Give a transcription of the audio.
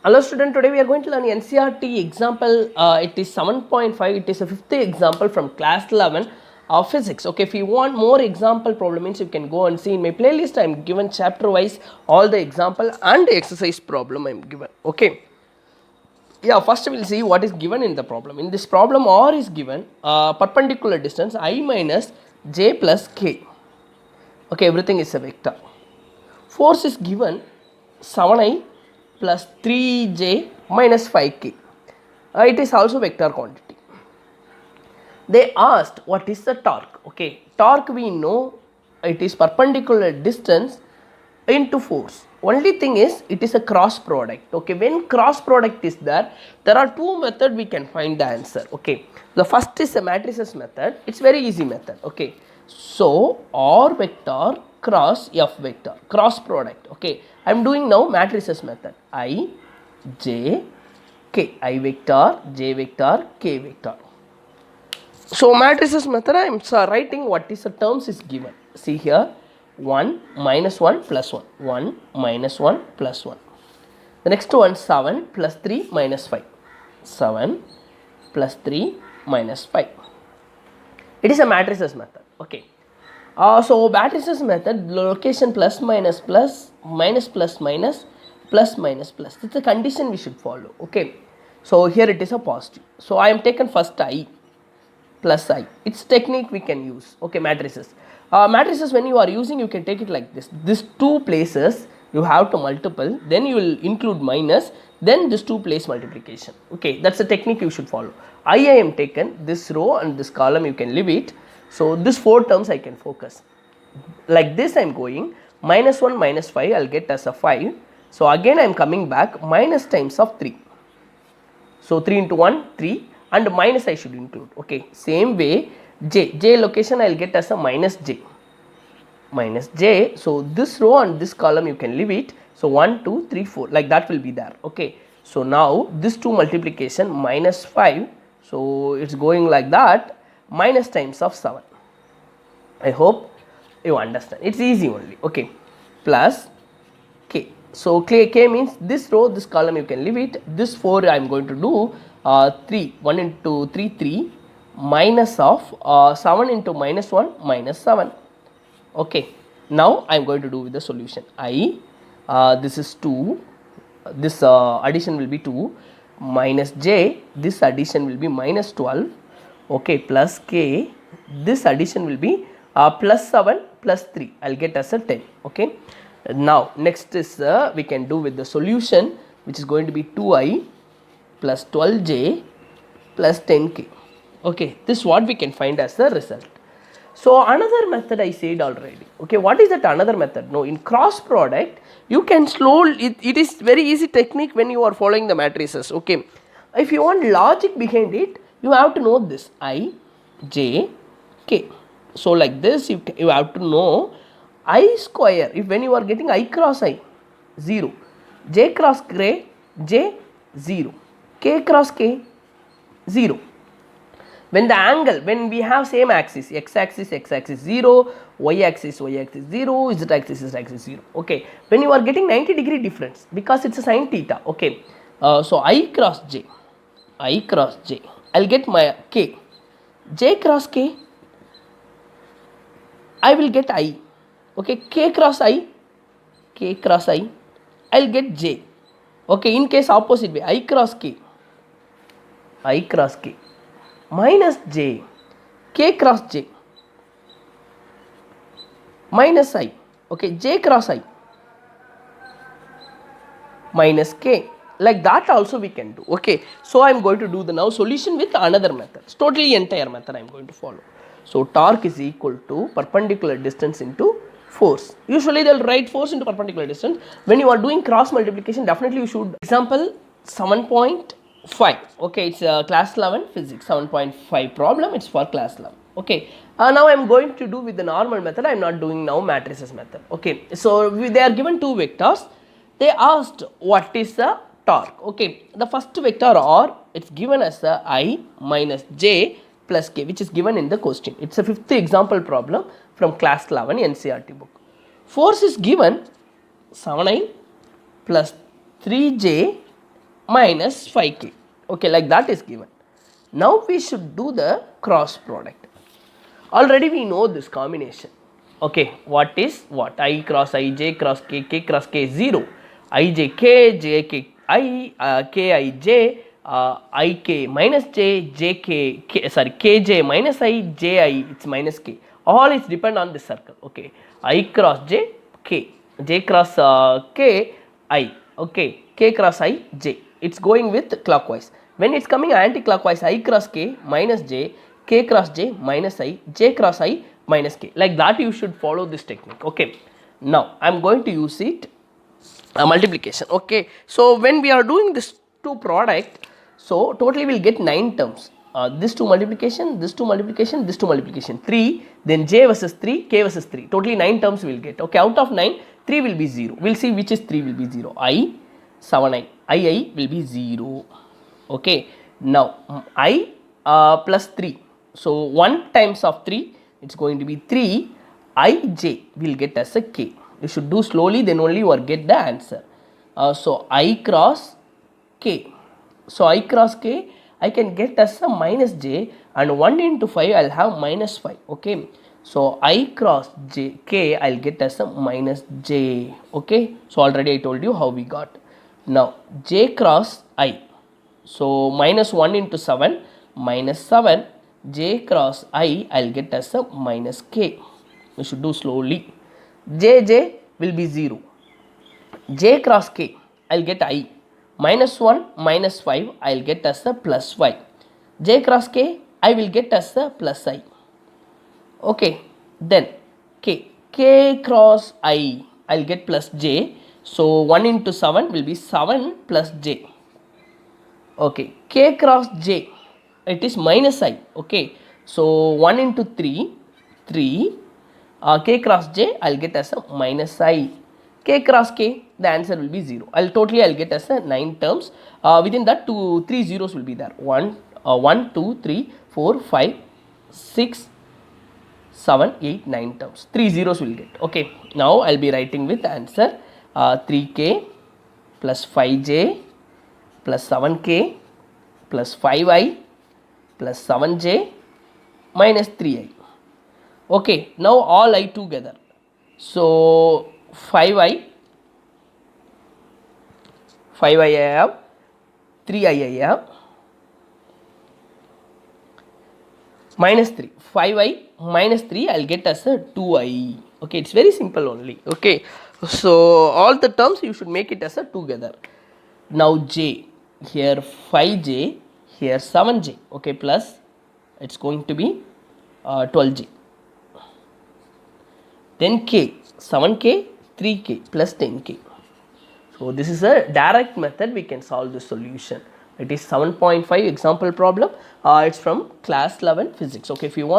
Hello student, today we are going to learn NCERT example. It is 7.5. It is a fifth example from class 11 of physics. Okay, if you want more example problem means you can go and see in my playlist. I am given chapter wise all the example and the exercise problem I am given. Okay. Yeah, first we will see what is given in the problem. In this problem, R is given perpendicular distance I minus j plus k. Okay, everything is a vector. Force is given 7i plus 3j minus 5k. It is also vector quantity. They asked what is the torque. Okay, torque we know it is perpendicular distance into force. Only thing is it is a cross product. Okay, when cross product is there are two methods we can find the answer. Okay, the first is a matrices method. It's very easy method. Okay, so R vector cross F vector, cross product. Okay, I am doing now matrices method. I, J, K, I vector, J vector, K vector. So matrices method I am writing what is the terms is given. See here, 1 minus 1 plus 1, 1 minus 1 plus 1. The next one 7 plus 3 minus 5, 7 plus 3 minus 5. It is a matrices method. Okay. So matrices method, location plus minus plus, minus plus minus, plus minus plus. It's a condition we should follow. Okay. So here it is a positive. So I am taken first I plus I. It's technique we can use. Okay, matrices. Matrices when you are using, you can take it like this. These two places you have to multiple, then you will include minus, then this two place multiplication. Okay, that's the technique you should follow. I am taken, this row and this column you can leave it. So this four terms I can focus. Like this I am going, minus 1 minus 5 I will get as a 5. So again I am coming back, minus times of 3. So 3 into 1, 3 and minus I should include. Okay, same way j location I will get as a minus j. Minus j, so this row and this column you can leave it. So 1, 2, 3, 4 like that will be there. Okay, so now this 2 multiplication minus 5. So it's going like that, minus times of 7. I hope you understand. It's easy only. Okay, plus k. So k means this row, this column you can leave it. This 4 I am going to do 3, 1 into 3, 3 minus of 7 into minus 1 minus 7. Okay, now I am going to do with the solution. I, this is 2, this addition will be 2 minus j, this addition will be minus 12. Okay, plus k, this addition will be plus 7 plus 3. I will get as a 10. Okay, now next is we can do with the solution, which is going to be 2i plus 12j plus 10k. Okay, this is what we can find as the result. So another method I said already. Okay, what is that another method? No, in cross product you can it is very easy technique when you are following the matrices. Okay, if you want logic behind it, you have to know this I, j, k. So like this you have to know I square. If when you are getting I cross I, 0, j cross k, j, 0, k cross k, 0. When the angle, when we have same axis, x axis 0, y axis 0, z axis 0. Okay, when you are getting 90-degree difference, because it's a sin theta. Okay, so I cross j, I'll get my k, j cross k, I will get I. Okay, k cross I, I'll get j. Okay, in case opposite way, I cross k, minus j, k cross j, minus I. Okay, j cross I, minus k. Like that also we can do. Okay, so I am going to do the now solution with another method. It's totally entire method I am going to follow. So torque is equal to perpendicular distance into force. Usually they will write force into perpendicular distance. When you are doing cross multiplication, definitely you should. Example 7.5. Okay, it's class 11 physics 7.5 problem. It's for class 11. Okay, now I am going to do with the normal method. I am not doing now matrices method. Okay, so they are given two vectors. They asked what is the torque. Okay, the first vector R, it's given as the I minus j plus k, which is given in the question. It's a fifth example problem from class 11 NCERT book. Force is given 7i plus 3j minus 5k. Okay, like that is given. Now we should do the cross product. Already we know this combination. Okay, what is what? I cross I, j cross k cross k, 0. I j k, j k I, k I j, I k minus j, j k, k j minus I, j I, it's minus k. All is depend on this circle. Okay, I cross j, k, j cross k, I. Okay, k cross I, j. It's going with clockwise. When it's coming anti-clockwise, I cross k minus j, k cross j minus I, j cross I minus k. Like that you should follow this technique. Okay. Now I am going to use it multiplication. Okay. So when we are doing this two product, so totally we will get 9 terms. This 2 multiplication, this 2 multiplication, this 2 multiplication, 3, then j versus 3, k versus 3. Totally 9 terms we will get. Okay. Out of 9, 3 will be 0. We will see which is 3 will be 0. I, 7i. I will be 0. Okay. Now I plus 3. So 1 times of 3, it's going to be 3. I, will get as a k. You should do slowly, then only you will get the answer. So I cross k. So I cross k, I can get as a minus j, and 1 into 5, I'll have minus 5. Okay. So I cross j, k, I'll get as a minus j. Okay. So already I told you how we got. Now j cross I. So minus 1 into 7, minus 7, j cross I, I'll get as a minus k. We should do slowly. J will be 0. J cross k, I'll get I. Minus 1, minus 5, I'll get as a plus 5. J cross k, I will get as a plus I. Okay. Then k. K cross I, I'll get plus j. So 1 into 7 will be 7 plus j. Okay, k cross j, it is minus I. Okay, so 1 into 3, 3, k cross j, I'll get as a minus I. K cross k, the answer will be 0. I'll get as a 9 terms. Within that, 3 zeros will be there. 1, 2, 3, 4, 5, 6, 7, 8, 9 terms. 3 zeros will get. Okay, now I'll be writing with answer 3k plus 5j plus 7k plus 5i plus 7j minus 3i. Okay, now all I together. So 5i I have, 3i I have, minus 3. 5i minus 3, I'll get as a 2i. Okay, it's very simple only. Okay, so all the terms you should make it as a together. Now j, here 5j, here 7j. Okay, plus it's going to be 12j. Then k, 7k, 3k plus 10k. So this is a direct method we can solve the solution. It is 7.5 example problem. It's from class 11 physics. Okay, if you want